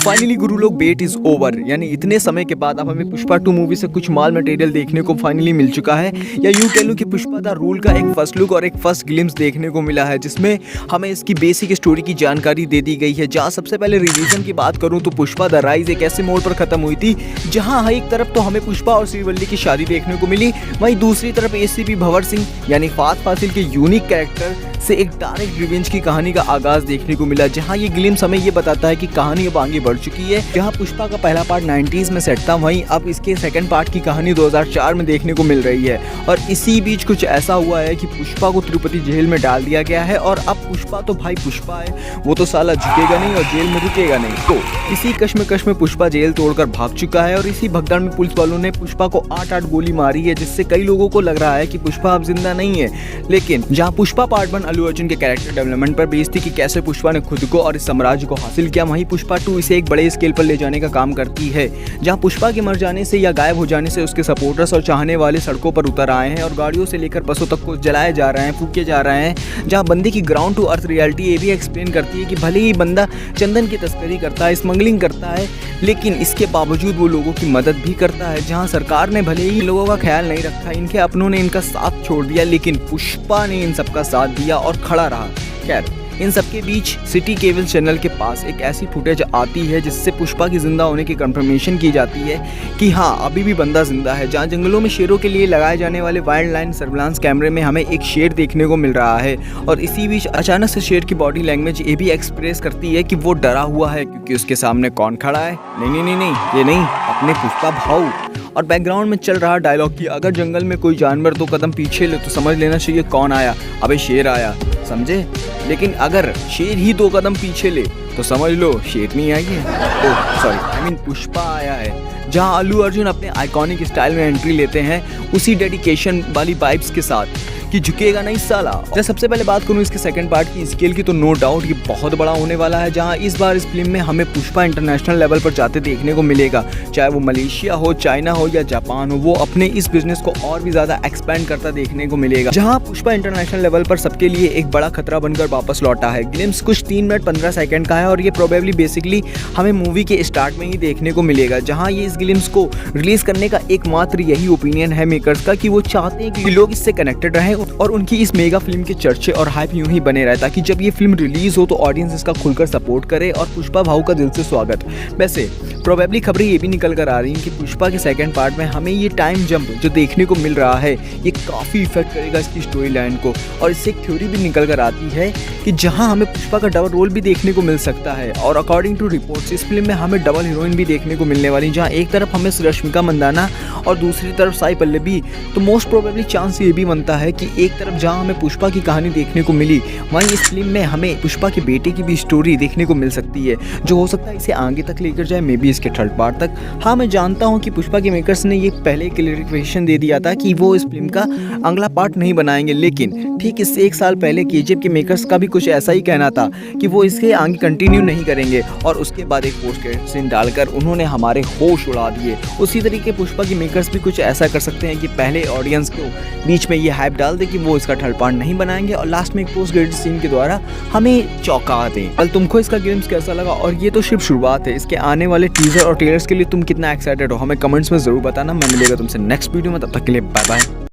Finally गुरु लोग wait is over, यानी इतने समय के बाद अब हमें पुष्पा 2 मूवी से कुछ माल मटेरियल देखने को फाइनली मिल चुका है, या यूं कह लूं कि पुष्पा द रूल का एक फर्स्ट लुक और एक फर्स्ट ग्लिम्स देखने को मिला है, जिसमें हमें इसकी बेसिक स्टोरी की जानकारी दे दी गई है। जहां सबसे पहले रिलीजन की बात करूं तो पुष्पा द राइज एक ऐसे मोड़ पर खत्म हुई थी जहां एक तरफ तो हमें पुष्पा और श्रीवल्ली की शादी देखने को मिली, वहीं दूसरी तरफ एसीपी भंवर सिंह यानी फात फासिल के यूनिक कैरेक्टर से एक डायरेक्ट रिवेंज की कहानी का आगाज देखने को मिला। जहां ये ग्लिम्स हमें ये बताता है कि कहानी अब आगे बढ़ चुकी है। जहां पुष्पा का पहला पार्ट 90s में सेट था, वहीं अब इसके सेकंड पार्ट की कहानी 2004 में देखने को मिल रही है। और इसी बीच कुछ ऐसा हुआ है कि पुष्पा को तिरुपति जेल में डाल दिया गया है, और अब पुष्पा तो भाई पुष्पा है, वो तो साला झुकेगा नहीं और जेल में रुकेगा नहीं। तो इसी कश्मकश में पुष्पा जेल तोड़कर भाग चुका है, और इसी भगदड़ में पुलिस वालों ने पुष्पा को 8 गोली मारी है, जिससे कई लोगों को लग रहा है कि पुष्पा अब जिंदा नहीं है। लेकिन जहां पुष्पा पार्ट 1 अल्लू अर्जुन के कैरेक्टर डेवलपमेंट पर बेस्ड थी कि कैसे पुष्पा ने खुद को और इस साम्राज्य को हासिल किया, वहीं पुष्पा 2 इसे एक बड़े स्केल पर ले जाने का काम करती है। जहां पुष्पा के मर जाने से या गायब हो जाने से उसके सपोर्टर्स और चाहने वाले सड़कों पर उतर आए हैं, और गाड़ियों से लेकर बसों तक को जलाए जा रहे हैं, फूके जा रहे हैं। जहां बंदे की ग्राउंड टू अर्थ रियलिटी ये भी एक्सप्लेन करती है कि भले ही बंदा चंदन की तस्करी करता है, स्मगलिंग करता है, लेकिन इसके बावजूद वो लोगों की मदद भी करता है। जहां सरकार ने भले ही लोगों का ख्याल नहीं रखा, इनके अपनों ने इनका साथ छोड़ दिया, लेकिन पुष्पा ने इन सबका साथ दिया और खड़ा रहा। खैर, इन सबके बीच सिटी केबल चैनल के पास एक ऐसी फुटेज आती है जिससे पुष्पा की जिंदा होने की कंफर्मेशन की जाती है कि हाँ, अभी भी बंदा जिंदा है। जहाँ जंगलों में शेरों के लिए लगाए जाने वाले वाइल्ड लाइन सर्विलांस कैमरे में हमें एक शेर देखने को मिल रहा है, और इसी बीच अचानक से शेर की बॉडी लैंग्वेज ये भी एक्सप्रेस करती है कि वो डरा हुआ है, क्योंकि उसके सामने कौन खड़ा है? नहीं, ये नहीं, अपने पुष्पा भाऊ। और बैकग्राउंड में चल रहा डायलॉग कि अगर जंगल में कोई जानवर 2 कदम पीछे ले तो समझ लेना चाहिए कौन आया। अबे शेर आया, समझे? लेकिन अगर शेर ही 2 कदम पीछे ले तो समझ लो शेर नहीं आई है, आई मीन पुष्पा आया है। जहां अल्लू अर्जुन अपने आइकॉनिक स्टाइल में एंट्री लेते हैं उसी डेडिकेशन वाली वाइब्स के साथ कि झुकेगा नहीं साला। मैं सबसे पहले बात करूं इसके सेकंड पार्ट की स्केल की, तो नो डाउट ये बहुत बड़ा होने वाला है। जहां इस बार इस फिल्म में हमें पुष्पा इंटरनेशनल लेवल पर जाते देखने को मिलेगा, चाहे वो मलेशिया हो, चाइना हो या जापान हो, वो अपने इस बिजनेस को और भी ज्यादा एक्सपेंड करता देखने को मिलेगा। जहां पुष्पा इंटरनेशनल लेवल पर सबके लिए एक बड़ा खतरा बनकर वापस लौटा है। ग्लिम्स कुछ 3 मिनट 15 सेकंड का है, और ये प्रोबेबली बेसिकली हमें मूवी के स्टार्ट में ही देखने को मिलेगा। जहां ये इस ग्लिम्स को रिलीज करने का एकमात्र यही ओपिनियन है मेकर्स का कि वो चाहते हैं कि लोग इससे कनेक्टेड रहें और उनकी इस मेगा फिल्म के चर्चे और हाइप यूं ही बने रहे, ताकि जब ये फिल्म रिलीज हो तो ऑडियंस इसका खुलकर सपोर्ट करे और पुष्पा भाऊ का दिल से स्वागत। वैसे प्रोबेबली खबरें ये भी निकल कर आ रही हैं कि पुष्पा के सेकंड पार्ट में हमें ये टाइम जंप जो देखने को मिल रहा है ये काफ़ी इफेक्ट करेगा इसकी स्टोरी लाइन को, और इससे एक थ्योरी भी निकल कर आती है कि जहां हमें पुष्पा का डबल रोल भी देखने को मिल सकता है। और अकॉर्डिंग टू रिपोर्ट्स इस फिल्म में हमें डबल हीरोइन भी देखने को मिलने वाली, जहाँ एक तरफ हमें रश्मिका मंदाना और दूसरी तरफ साई पल्लवी। तो मोस्ट प्रोबेबली चांस ये भी बनता है कि एक तरफ जहाँ हमें पुष्पा की कहानी देखने को मिली, वहीं इस फिल्म में हमें पुष्पा के बेटे की भी स्टोरी देखने को मिल सकती है, जो हो सकता है इसे आगे तक लेकर जाए, मे बी इसके थर्ड पार्ट तक। हाँ, मैं जानता हूँ कि पुष्पा के मेकर्स ने ये पहले क्लैरिफिकेशन दे दिया था कि वो इस फिल्म का अगला पार्ट नहीं बनाएंगे, लेकिन ठीक इससे 1 साल पहले केजीएफ के मेकर्स का भी कुछ ऐसा ही कहना था कि वो इसके आगे कंटिन्यू नहीं करेंगे, और उसके बाद एक पोस्ट क्रेडिट सीन डालकर उन्होंने हमारे होश उड़ा दिए। उसी तरीके पुष्पा के मेकर्स भी कुछ ऐसा कर सकते हैं कि पहले ऑडियंस को बीच में ये हाइप डाल दे कि वो इसका थर्ड पार्ट नहीं बनाएंगे, और लास्ट में एक पोस्ट क्रेडिट सीन के द्वारा हमें चौंका दें। कल तुमको इसका ग्लिम्स कैसा लगा? और ये तो सिर्फ शुरुआत है, इसके आने वाले टीजर और ट्रेलर्स के लिए तुम कितना एक्साइटेड हो हमें कमेंट्स में जरूर बताना। मैं मिलेगा तुमसे नेक्स्ट वीडियो में, तब तक के लिए बाय बाय।